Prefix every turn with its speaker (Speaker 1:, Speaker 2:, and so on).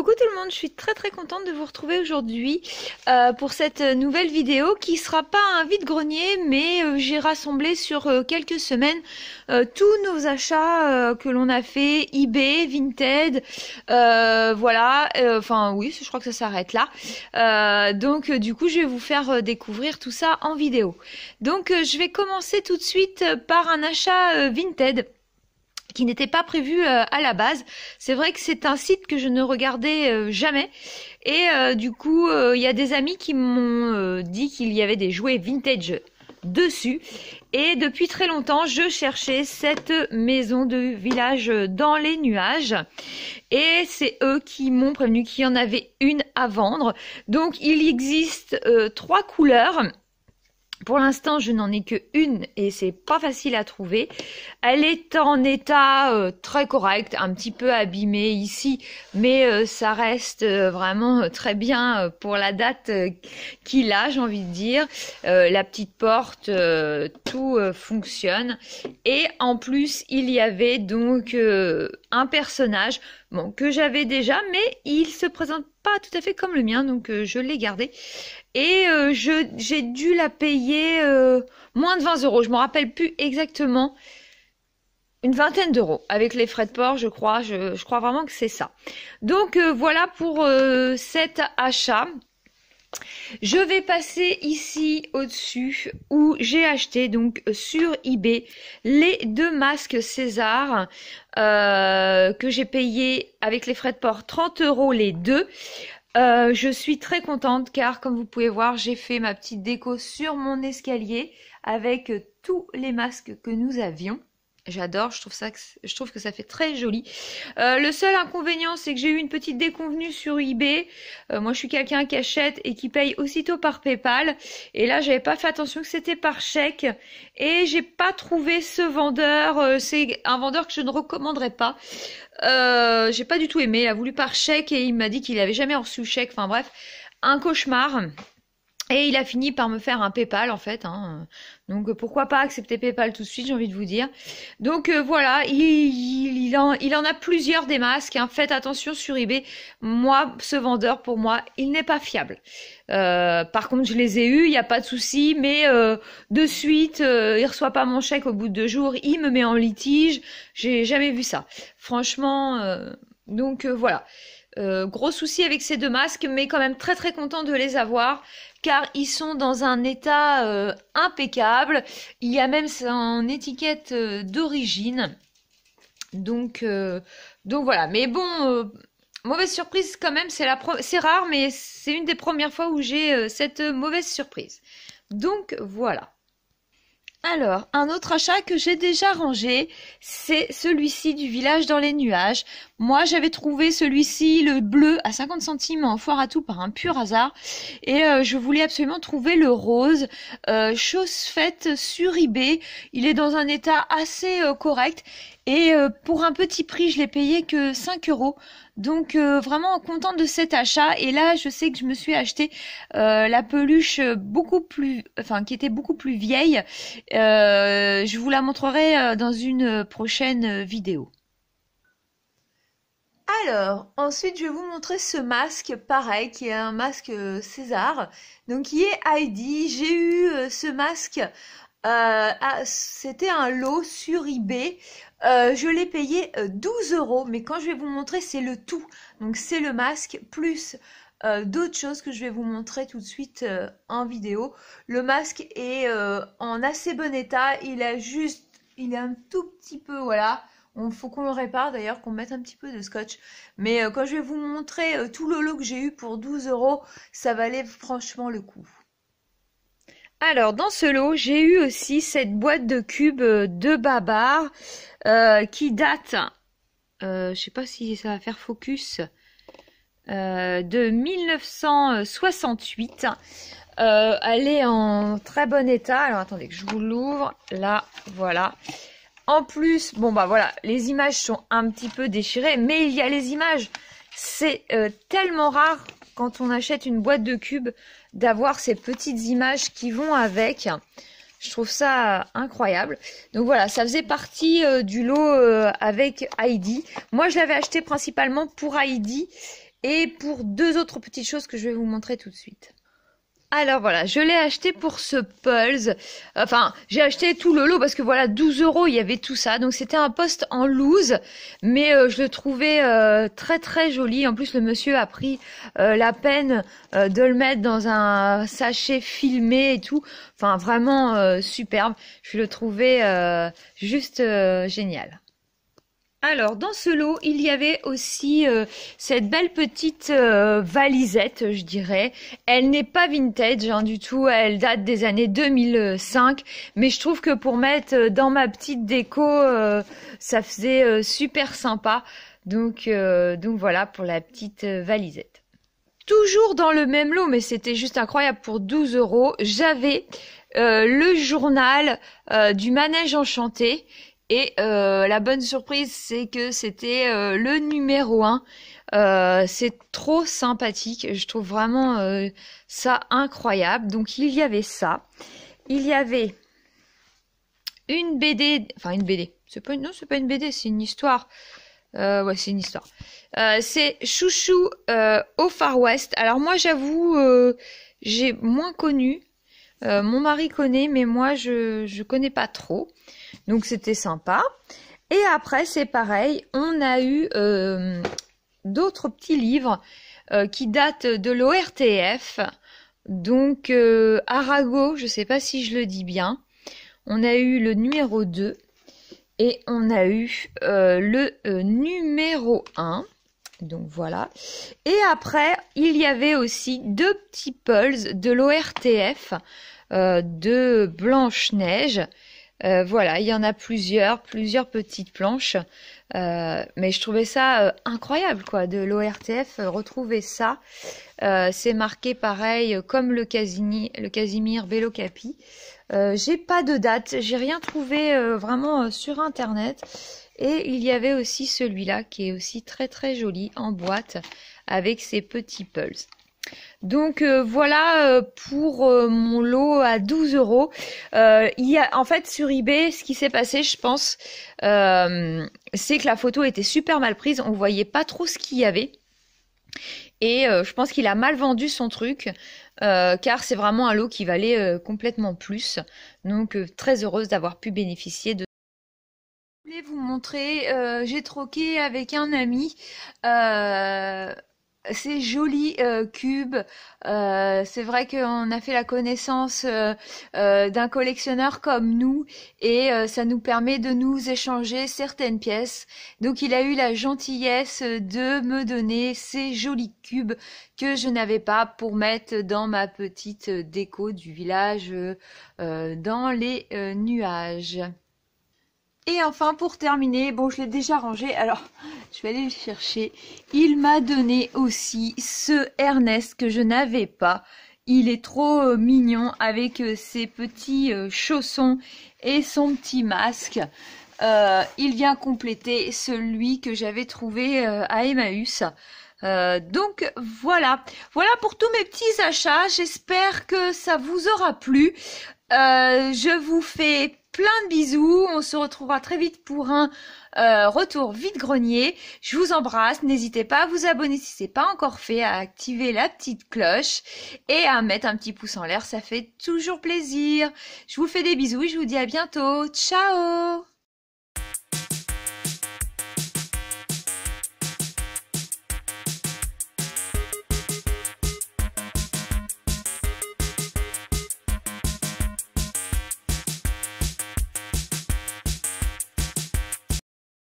Speaker 1: Coucou tout le monde, je suis très contente de vous retrouver aujourd'hui pour cette nouvelle vidéo qui sera pas un vide-grenier, mais j'ai rassemblé sur quelques semaines tous nos achats que l'on a fait, eBay, Vinted, voilà, enfin oui, je crois que ça s'arrête là. Donc du coup je vais vous faire découvrir tout ça en vidéo. Donc je vais commencer tout de suite par un achat Vinted qui n'était pas prévu à la base. C'est vrai que c'est un site que je ne regardais jamais et du coup il y a des amis qui m'ont dit qu'il y avait des jouets vintage dessus et depuis très longtemps je cherchais cette maison de village dans les nuages et c'est eux qui m'ont prévenu qu'il y en avait une à vendre. Donc il existe 3 couleurs. Pour l'instant, je n'en ai que une et c'est pas facile à trouver. Elle est en état très correct, un petit peu abîmée ici, mais ça reste vraiment très bien pour la date qu'il a, j'ai envie de dire. La petite porte, tout fonctionne. Et en plus, il y avait donc un personnage bon, que j'avais déjà, mais il se présente pas tout à fait comme le mien, donc je l'ai gardé. Et j'ai dû la payer moins de 20 €. Je me rappelle plus exactement. Une vingtaine d'euros avec les frais de port, je crois. Je crois vraiment que c'est ça. Donc voilà pour cet achat. Je vais passer ici au-dessus où j'ai acheté donc sur eBay les 2 masques César que j'ai payé avec les frais de port 30 € les deux. Je suis très contente car comme vous pouvez voir j'ai fait ma petite déco sur mon escalier avec tous les masques que nous avions. J'adore, je trouve que ça fait très joli. Le seul inconvénient c'est que j'ai eu une petite déconvenue sur eBay. Moi je suis quelqu'un qui achète et qui paye aussitôt par PayPal. Et là j'avais pas fait attention que c'était par chèque. Et j'ai pas trouvé ce vendeur. C'est un vendeur que je ne recommanderais pas. J'ai pas du tout aimé. Il a voulu par chèque et il m'a dit qu'il avait jamais reçu chèque. Enfin bref, un cauchemar. Et il a fini par me faire un PayPal en fait. Donc pourquoi pas accepter PayPal tout de suite, j'ai envie de vous dire. Donc voilà, il en a plusieurs des masques. Faites attention sur eBay. Moi, ce vendeur, pour moi, il n'est pas fiable. Par contre, je les ai eus, il n'y a pas de souci. Mais de suite, il reçoit pas mon chèque au bout de 2 jours. Il me met en litige. J'ai jamais vu ça. Franchement, donc voilà. Gros souci avec ces 2 masques, mais quand même très content de les avoir car ils sont dans un état impeccable. Il y a même son étiquette d'origine. Donc voilà. Mais bon, mauvaise surprise quand même. C'est rare, mais c'est une des premières fois où j'ai cette mauvaise surprise. Donc voilà. Alors, un autre achat que j'ai déjà rangé, c'est celui-ci du village dans les nuages. Moi, j'avais trouvé celui-ci, le bleu, à 50 centimes en foire à tout par un pur hasard. Et je voulais absolument trouver le rose. Chose faite sur eBay. Il est dans un état assez correct. Et pour un petit prix, je l'ai payé que 5 €. Donc vraiment contente de cet achat. Et là, je sais que je me suis acheté la peluche qui était beaucoup plus vieille. Je vous la montrerai dans une prochaine vidéo. Alors, ensuite, je vais vous montrer ce masque, pareil, qui est un masque César, donc qui est Heidi. J'ai eu ce masque, c'était un lot sur eBay. Je l'ai payé 12 €, mais quand je vais vous montrer, c'est le tout. Donc c'est le masque plus d'autres choses que je vais vous montrer tout de suite en vidéo. Le masque est en assez bon état. Il est un tout petit peu, voilà. Faut qu'on le répare d'ailleurs, qu'on mette un petit peu de scotch. Mais quand je vais vous montrer tout le lot que j'ai eu pour 12 €, ça valait franchement le coup. Alors, dans ce lot, j'ai eu aussi cette boîte de cubes de Babar qui date, je sais pas si ça va faire focus, de 1968. Elle est en très bon état. Alors, attendez que je vous l'ouvre. Là, voilà. En plus, bon bah voilà, les images sont un petit peu déchirées, mais il y a les images. C'est tellement rare quand on achète une boîte de cubes d'avoir ces petites images qui vont avec. Je trouve ça incroyable. Donc voilà, ça faisait partie du lot avec Heidi. Moi, je l'avais acheté principalement pour Heidi. et pour deux autres petites choses que je vais vous montrer tout de suite. Alors voilà, je l'ai acheté pour ce Pulse. Enfin, j'ai acheté tout le lot parce que voilà, 12 €, il y avait tout ça. Donc c'était un post en loose, mais je le trouvais très très joli. En plus, le monsieur a pris la peine de le mettre dans un sachet filmé et tout. Enfin, vraiment superbe. Je le trouvais juste génial. Alors, dans ce lot, il y avait aussi cette belle petite valisette, je dirais. Elle n'est pas vintage hein, du tout, elle date des années 2005. Mais je trouve que pour mettre dans ma petite déco, ça faisait super sympa. Donc voilà pour la petite valisette. Toujours dans le même lot, mais c'était juste incroyable, pour 12 €, j'avais le journal du manège enchanté. Et la bonne surprise, c'est que c'était le numéro 1. C'est trop sympathique. Je trouve vraiment ça incroyable. Donc, il y avait ça. Il y avait une BD. Enfin, une BD. Non, c'est pas une BD, c'est une histoire. Ouais, c'est une histoire. C'est Chouchou au Far West. Alors, moi, j'avoue, j'ai moins connu. Mon mari connaît, mais moi, je connais pas trop. Donc c'était sympa. Et après c'est pareil, on a eu d'autres petits livres qui datent de l'ORTF. Donc Arago, je sais pas si je le dis bien. On a eu le numéro 2 et on a eu le numéro 1. Donc voilà. Et après, il y avait aussi deux petits pulls de l'ORTF de Blanche-Neige. Voilà, il y en a plusieurs petites planches, mais je trouvais ça incroyable quoi, de l'ORTF, retrouver ça. C'est marqué pareil comme le Casimir Bello Capi. J'ai pas de date, j'ai rien trouvé vraiment sur internet. Et il y avait aussi celui-là qui est aussi très très joli en boîte avec ses petits pulls. Donc voilà pour mon lot à 12 €. Il y a en fait sur eBay, ce qui s'est passé, je pense, c'est que la photo était super mal prise, on voyait pas trop ce qu'il y avait. Et je pense qu'il a mal vendu son truc, car c'est vraiment un lot qui valait complètement plus. Donc très heureuse d'avoir pu bénéficier de. Je voulais vous montrer, j'ai troqué avec un ami ces jolis cubes. C'est vrai qu'on a fait la connaissance d'un collectionneur comme nous et ça nous permet de nous échanger certaines pièces. Donc il a eu la gentillesse de me donner ces jolis cubes que je n'avais pas pour mettre dans ma petite déco du village dans les nuages. Et enfin, pour terminer, bon, je l'ai déjà rangé, alors je vais aller le chercher. Il m'a donné aussi ce Ernest que je n'avais pas. Il est trop mignon avec ses petits chaussons et son petit masque. Il vient compléter celui que j'avais trouvé à Emmaüs. Donc voilà pour tous mes petits achats. J'espère que ça vous aura plu. Je vous fais plein de bisous. On se retrouvera très vite pour un retour vide-grenier. Je vous embrasse. N'hésitez pas à vous abonner si ce n'est pas encore fait, à activer la petite cloche et à mettre un petit pouce en l'air. Ça fait toujours plaisir. Je vous fais des bisous et je vous dis à bientôt. Ciao!